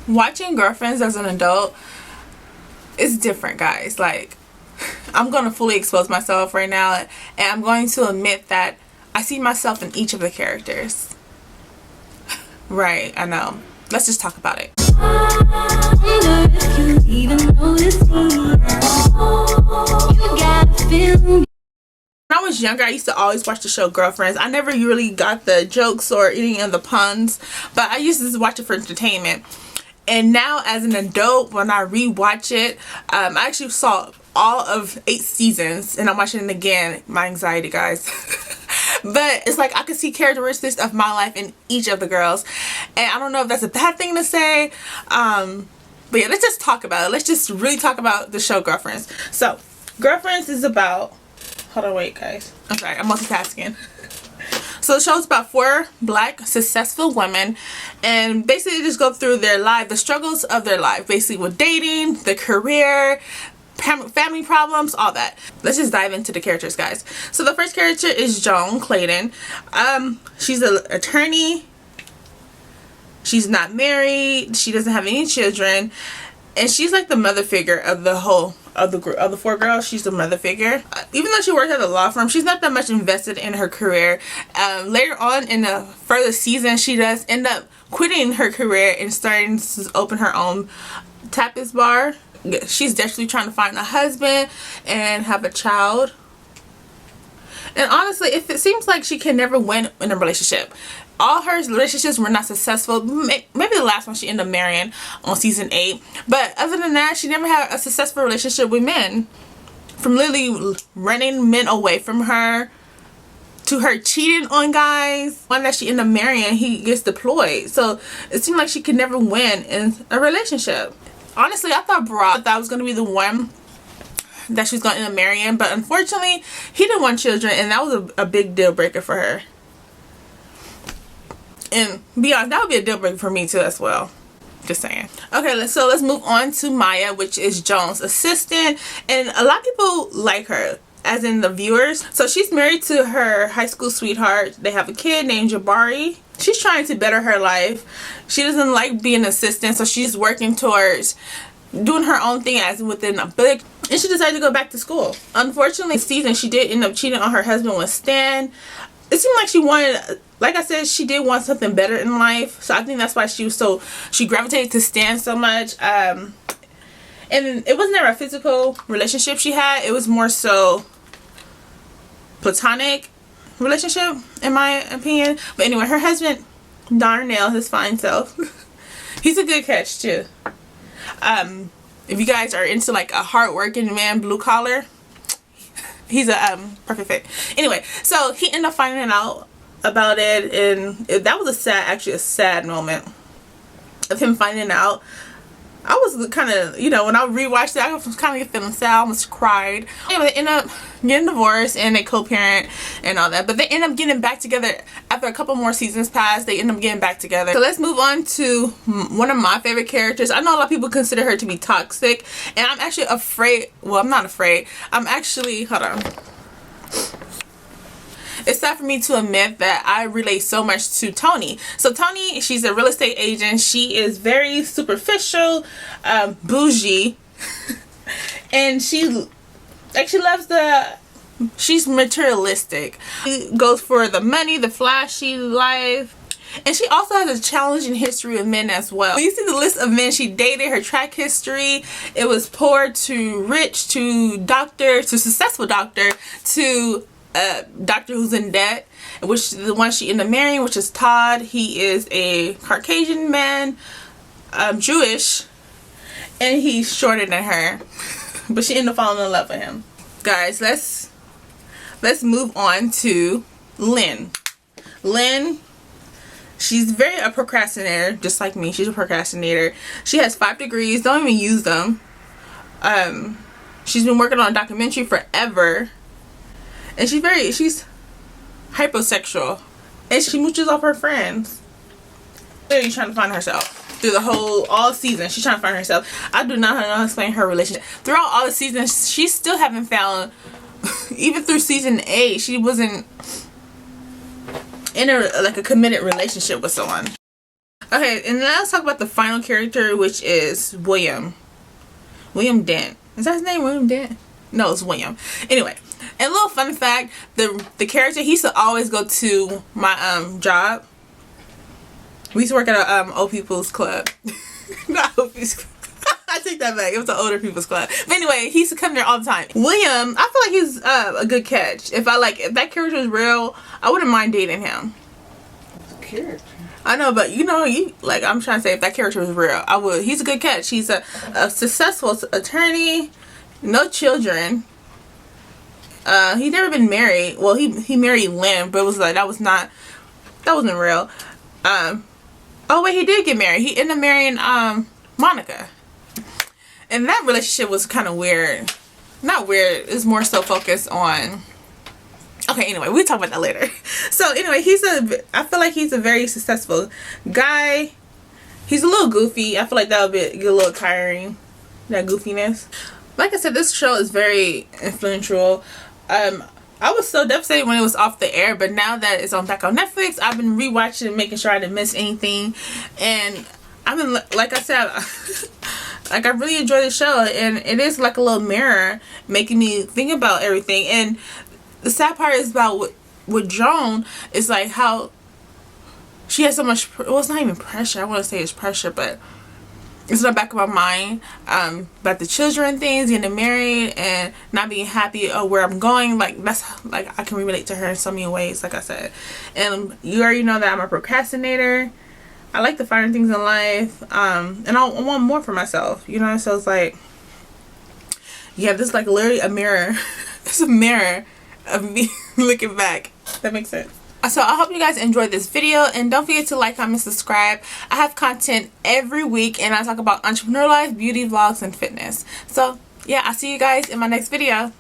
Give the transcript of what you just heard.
Watching Girlfriends as an adult is different, guys. Like, I'm going to fully expose myself right now, and I'm going to admit that I see myself in each of the characters. Right, I know. Let's just talk about it. When I was younger, I used to always watch the show Girlfriends. I never really got the jokes or any of the puns, but I used to watch it for entertainment. And now as an adult, when I rewatch it, I actually saw all of 8 seasons, and I'm watching it again. My anxiety, guys. But it's like I could see characteristics of my life in each of the girls, and I don't know if that's a bad thing to say, but yeah, let's just talk about it. Let's just really talk about the show Girlfriends. So Girlfriends is about, hold on, wait guys, I'm sorry, I'm multitasking. So the show's about 4 black successful women, and basically just go through their life, the struggles of their life, basically with dating, the career, family problems, all that. Let's just dive into the characters, guys. So the first character is Joan Clayton. She's an attorney. She's not married. She doesn't have any children, and she's like the mother figure of the whole of the 4 girls. She's the mother figure. Even though she works at a law firm, she's not that much invested in her career. Later on in the further season, she does end up quitting her career and starting to open her own tapas bar. She's desperately trying to find a husband and have a child. And honestly, it seems like she can never win in a relationship. All her relationships were not successful. Maybe the last one she ended up marrying on season 8. But other than that, she never had a successful relationship with men. From literally running men away from her, to her cheating on guys. One that she ended up marrying, he gets deployed. So it seemed like she could never win in a relationship. Honestly, I thought Brock was going to be the one that she was going to end up marrying, but unfortunately, he didn't want children, and that was a big deal breaker for her. And be honest, that would be a deal breaker for me too as well. Just saying. Okay, let's move on to Maya, which is Joan's assistant, and a lot of people like her, as in the viewers. So she's married to her high school sweetheart. They have a kid named Jabari. She's trying to better her life. She doesn't like being an assistant, so she's working towards doing her own thing as within a big, and she decided to go back to school. Unfortunately, this season she did end up cheating on her husband with Stan. It seemed like she wanted, like I said, she did want something better in life, so I think that's why she gravitated to Stan so much. And it was never a physical relationship she had. It was more so platonic relationship, in my opinion. But anyway, her husband, Darnell, his fine self, he's a good catch too. If you guys are into like a hard-working man, blue collar, he's a perfect fit. Anyway, so he ended up finding out about it, and that was actually a sad moment of him finding out. I was kind of, you know, when I rewatched it, I was kind of feeling sad. I almost cried. Anyway, they end up getting divorced, and they co-parent and all that. But they end up getting back together after a couple more seasons pass. They end up getting back together. So let's move on to one of my favorite characters. I know a lot of people consider her to be toxic, and I'm actually afraid. Well, I'm not afraid. I'm actually, hold on. It's sad for me to admit that I relate so much to Tony. So Tony, she's a real estate agent. She is very superficial, bougie, and she actually loves she's materialistic. She goes for the money, the flashy life. And she also has a challenging history of men as well. When you see the list of men she dated, her track history, it was poor to rich to doctor to successful doctor to doctor who's in debt, which is the one she ended up marrying, which is Todd. He is a Caucasian man, Jewish, and he's shorter than her, but she ended up falling in love with him. Guys, let's move on to Lynn. Lynn, she's a procrastinator, just like me. She's a procrastinator. She has 5 degrees, don't even use them. She's been working on a documentary forever. And she's hyposexual, and she mooches off her friends. She's trying to find herself through all season. She's trying to find herself. I do not know how to explain her relationship throughout all the seasons. She still haven't found, even through season 8, she wasn't in a committed relationship with someone. Okay, and now let's talk about the final character, which is William Dent. Is that his name, William Dent? No, it's William. Anyway, and a little fun fact, the character, he used to always go to my job. We used to work at a old people's club. Not old people's club. I take that back. It was an older people's club. But anyway, he used to come there all the time. William, I feel like he's a good catch. If that character is real, I wouldn't mind dating him. It's a character. I know, but you know, I'm trying to say, if that character was real, I would. He's a good catch. He's a successful attorney, no children. He never been married. Well, he married Lynn, but it was like that wasn't real. Oh wait, he did get married. He ended up marrying Monica. And that relationship was kind of weird. Not weird. It's more so focused on... Okay, anyway, we'll talk about that later. So, anyway, I feel like he's a very successful guy. He's a little goofy. I feel like that would get a little tiring. That goofiness. Like I said, this show is very influential. I was so devastated when it was off the air, but now that it's back on Netflix, I've been rewatching and making sure I didn't miss anything. And I've been, like I said... Like, I really enjoy the show, and it is like a little mirror making me think about everything. And the sad part is about with Joan, is like how she has so much, well, it's not even pressure, I want to say it's pressure, but it's in the back of my mind, about the children things, getting married, and not being happy where I'm going. Like, that's, like, I can relate to her in so many ways, like I said. And you already know that I'm a procrastinator. I like the finer things in life, and I want more for myself, you know. So it's like, yeah, this is like literally a mirror. It's a mirror of me looking back. That makes sense. So I hope you guys enjoyed this video, and don't forget to like, comment, subscribe. I have content every week, and I talk about entrepreneur life, beauty, vlogs, and fitness. So yeah, I'll see you guys in my next video.